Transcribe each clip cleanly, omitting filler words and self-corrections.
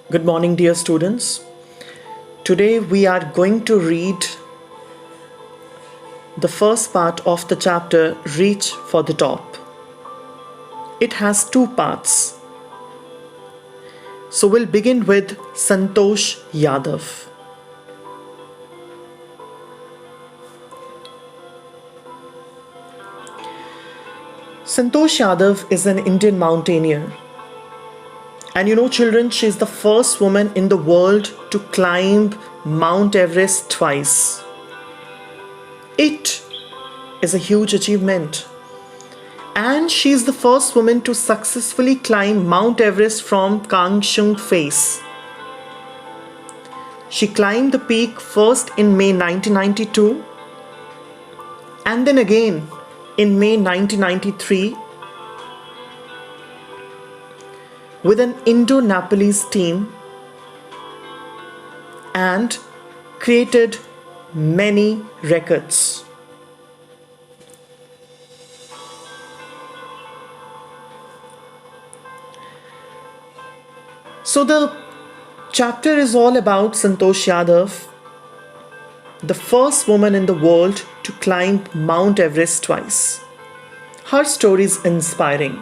Good morning, dear students. Today we are going to read the first part of the chapter Reach for the Top. It has two parts. So we'll begin with Santosh Yadav. Santosh Yadav is an Indian mountaineer. And children, she is the first woman in the world to climb Mount Everest twice. It is a huge achievement. And she is the first woman to successfully climb Mount Everest from Kangshung face. She climbed the peak first in May 1992 and then again in May 1993 with an Indo-Nepalese team and created many records. So the chapter is all about Santosh Yadav, the first woman in the world to climb Mount Everest twice. Her story is inspiring.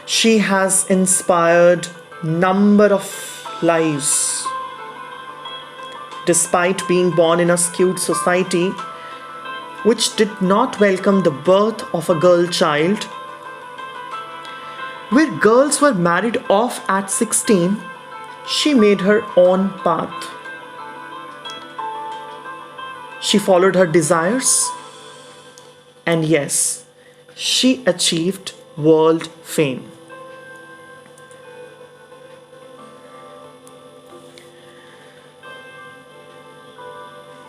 She has inspired number of lives. Despite being born in a skewed society which did not welcome the birth of a girl child, where girls were married off at 16, she made her own path. She followed her desires, and yes, she achieved world fame.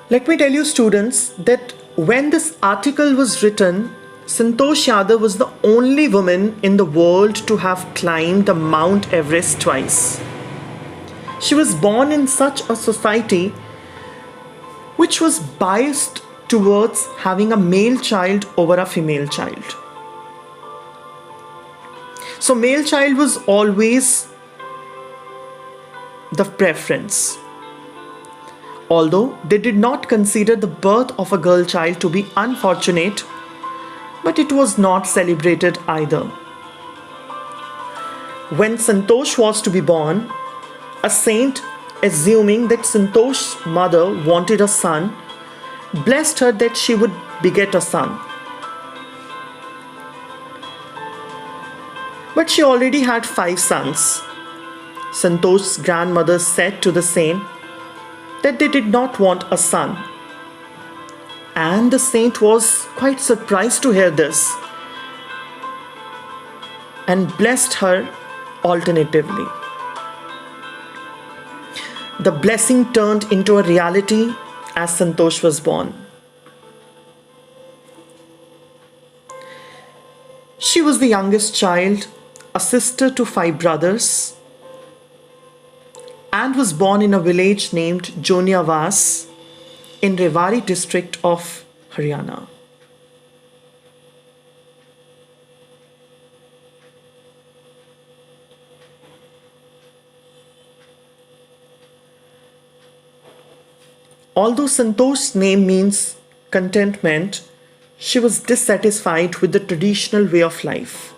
Let me tell you, students, that when this article was written, Santosh Yadav was the only woman in the world to have climbed the Mount Everest twice. She was born in such a society which was biased towards having a male child over a female child. So male child was always the preference. Although they did not consider the birth of a girl child to be unfortunate, but it was not celebrated either. When Santosh was to be born, a saint, assuming that Santosh's mother wanted a son, blessed her that she would beget a son. But she already had 5 sons. Santosh's grandmother said to the saint that they did not want a son. And the saint was quite surprised to hear this and blessed her alternatively. The blessing turned into a reality as Santosh was born. She was the youngest child, a sister to 5 brothers, and was born in a village named Joniavas in Rewari district of Haryana. Although Santosh's name means contentment, she was dissatisfied with the traditional way of life.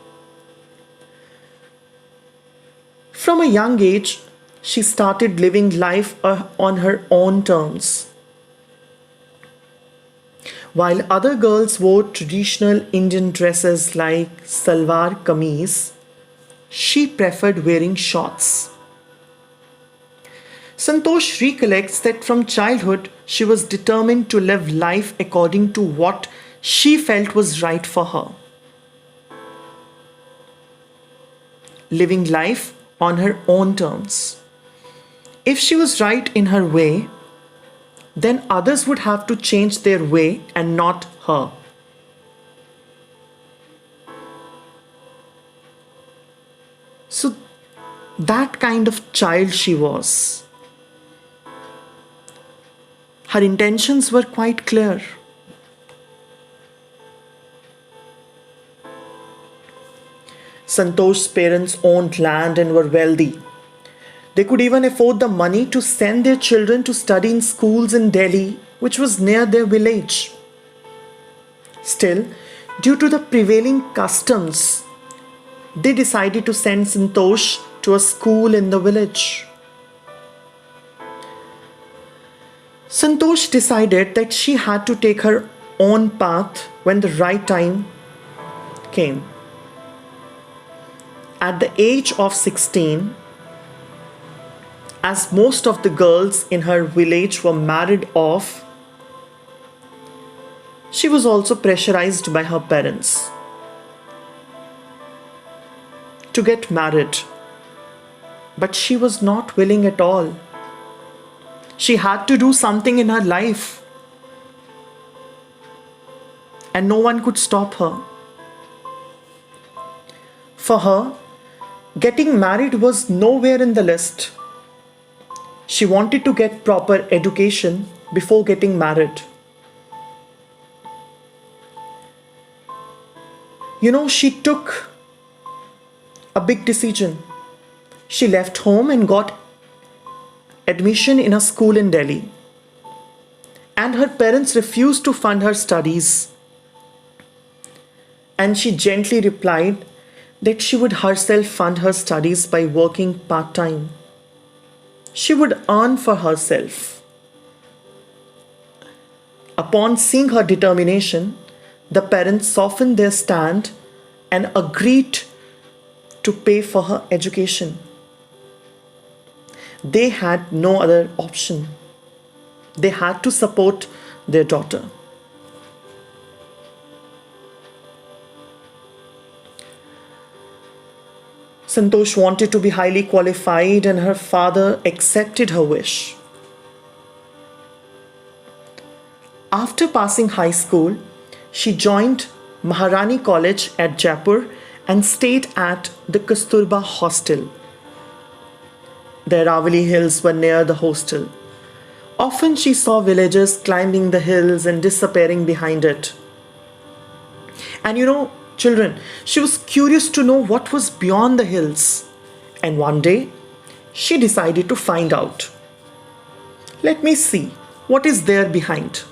From a young age, she started living life on her own terms. While other girls wore traditional Indian dresses like salwar kameez, she preferred wearing shorts. Santosh recollects that from childhood she was determined to live life according to what she felt was right for her. Living life on her own terms. If she was right in her way, then others would have to change their way and not her. So that kind of child she was. Her intentions were quite clear. Santosh's parents owned land and were wealthy. They could even afford the money to send their children to study in schools in Delhi, which was near their village. Still, due to the prevailing customs, they decided to send Santosh to a school in the village. Santosh decided that she had to take her own path when the right time came. At the age of 16, as most of the girls in her village were married off, she was also pressurized by her parents to get married. But she was not willing at all. She had to do something in her life, and no one could stop her. For her, getting married was nowhere in the list. She wanted to get proper education before getting married. She took a big decision. She left home and got admission in a school in Delhi. And her parents refused to fund her studies. And she gently replied that she would herself fund her studies by working part-time. She would earn for herself. Upon seeing her determination, the parents softened their stand and agreed to pay for her education. They had no other option. They had to support their daughter. Santosh wanted to be highly qualified, and her father accepted her wish. After passing high school, she joined Maharani College at Jaipur and stayed at the Kasturba Hostel. The Aravalli Hills were near the hostel. Often she saw villagers climbing the hills and disappearing behind it. And children, she was curious to know what was beyond the hills. And one day, she decided to find out. Let me see what is there behind.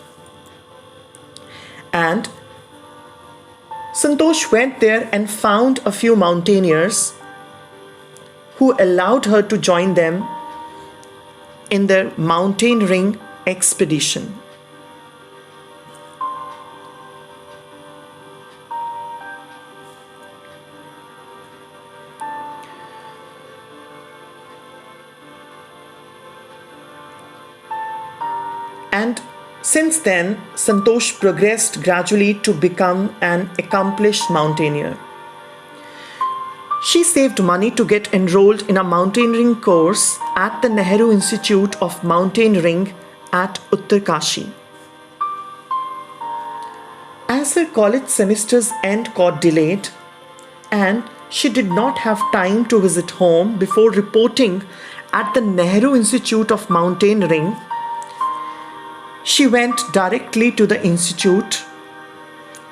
And Santosh went there and found a few mountaineers who allowed her to join them in their mountain ring expedition. And since then, Santosh progressed gradually to become an accomplished mountaineer. She saved money to get enrolled in a mountaineering course at the Nehru Institute of Mountaineering at Uttarkashi. As her college semester's end got delayed and she did not have time to visit home before reporting at the Nehru Institute of Mountaineering, she went directly to the institute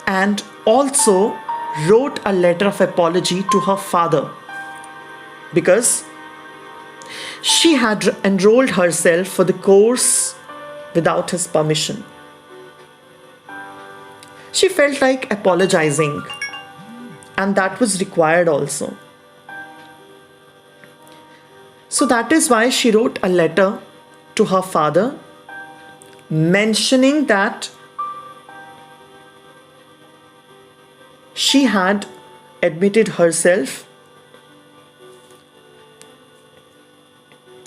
and also wrote a letter of apology to her father because she had enrolled herself for the course without his permission. She felt like apologizing, and that was required also. So that is why she wrote a letter to her father mentioning that she had admitted herself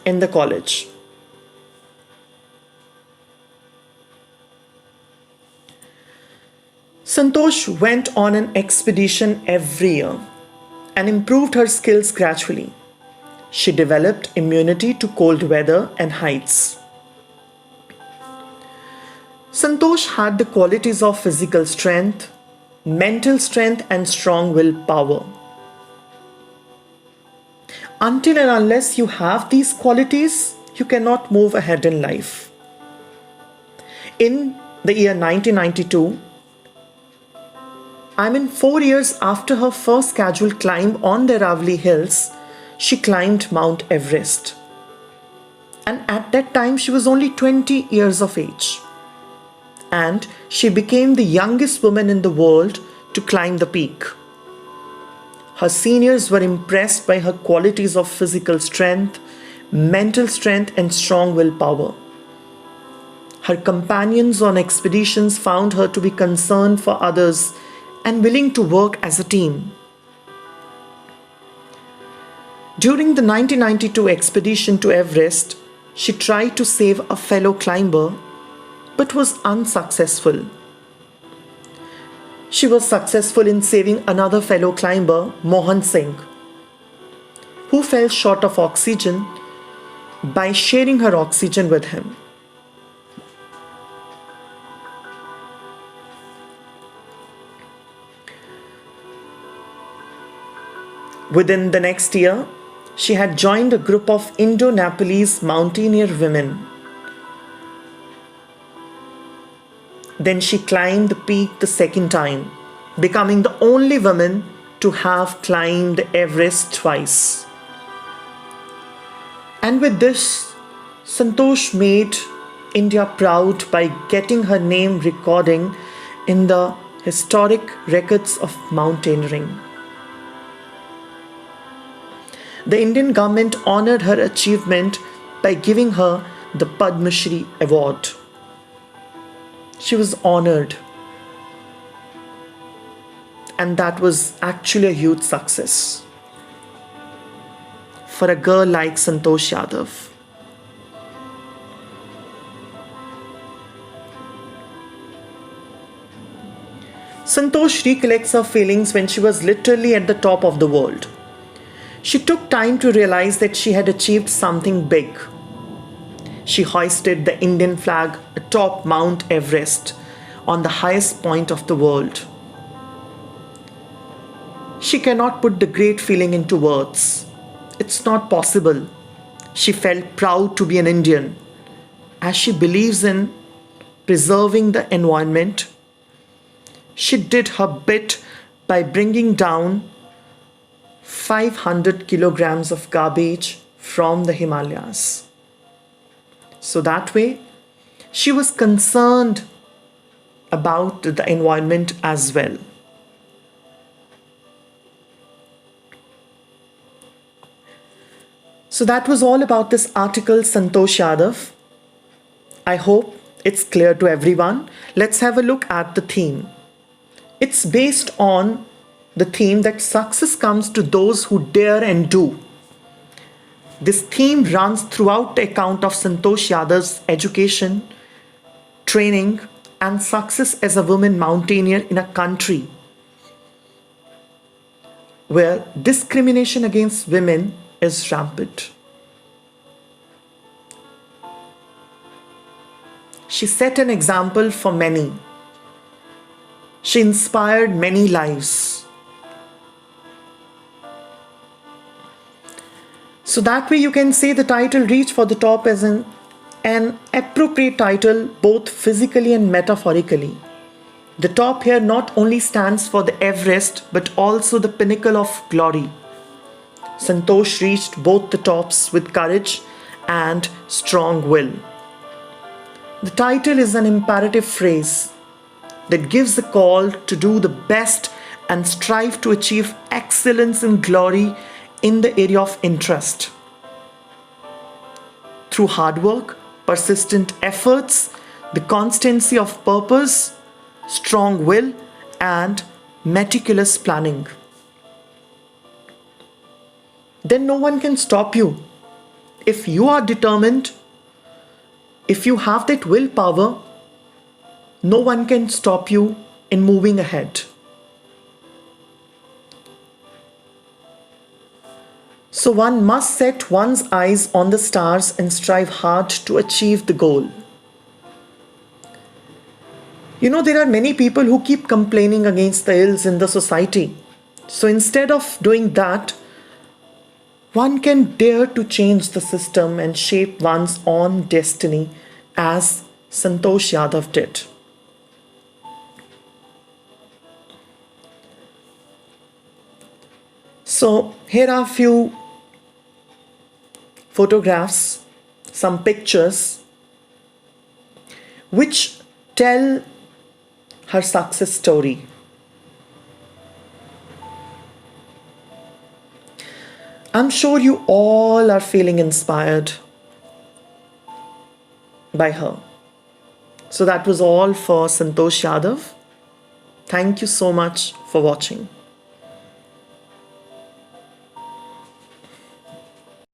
in the college. Santosh went on an expedition every year and improved her skills gradually. She developed immunity to cold weather and heights. Santosh had the qualities of physical strength, mental strength, and strong willpower. Until and unless you have these qualities, you cannot move ahead in life. In the year 1992, 4 years after her first casual climb on the Aravalli Hills, she climbed Mount Everest. And at that time, she was only 20 years of age. And she became the youngest woman in the world to climb the peak. Her seniors were impressed by her qualities of physical strength, mental strength, and strong willpower. Her companions on expeditions found her to be concerned for others and willing to work as a team. During the 1992 expedition to Everest, she tried to save a fellow climber but was unsuccessful. She was successful in saving another fellow climber, Mohan Singh, who fell short of oxygen by sharing her oxygen with him. Within the next year, she had joined a group of Indo-Nepalese mountaineer women. Then she climbed the peak the second time, becoming the only woman to have climbed Everest twice. And with this, Santosh made India proud by getting her name recording in the historic records of mountaineering. The Indian government honored her achievement by giving her the Padma Shri Award. She was honored, and that was actually a huge success for a girl like Santosh Yadav. Santosh recollects her feelings when she was literally at the top of the world. She took time to realize that she had achieved something big. She hoisted the Indian flag atop Mount Everest, on the highest point of the world. She cannot put the great feeling into words. It's not possible. She felt proud to be an Indian, as she believes in preserving the environment. She did her bit by bringing down 500 kilograms of garbage from the Himalayas. So that way, she was concerned about the environment as well. So that was all about this article, Santosh Yadav. I hope it's clear to everyone. Let's have a look at the theme. It's based on the theme that success comes to those who dare and do. This theme runs throughout the account of Santosh Yadav's education, training, and success as a woman mountaineer in a country where discrimination against women is rampant. She set an example for many. She inspired many lives. So that way you can say the title reached for the top as an appropriate title both physically and metaphorically. The top here not only stands for the Everest but also the pinnacle of glory. Santosh reached both the tops with courage and strong will. The title is an imperative phrase that gives a call to do the best and strive to achieve excellence and glory in the area of interest. Through hard work, persistent efforts, the constancy of purpose, strong will, and meticulous planning. Then no one can stop you. If you are determined, if you have that willpower, no one can stop you in moving ahead. So one must set one's eyes on the stars and strive hard to achieve the goal. You know, there are many people who keep complaining against the ills in the society. So instead of doing that, one can dare to change the system and shape one's own destiny as Santosh Yadav did. So here are a few photographs some pictures which tell her success story. I'm sure you all are feeling inspired by her. So that was all for Santosh Yadav. Thank you so much for watching.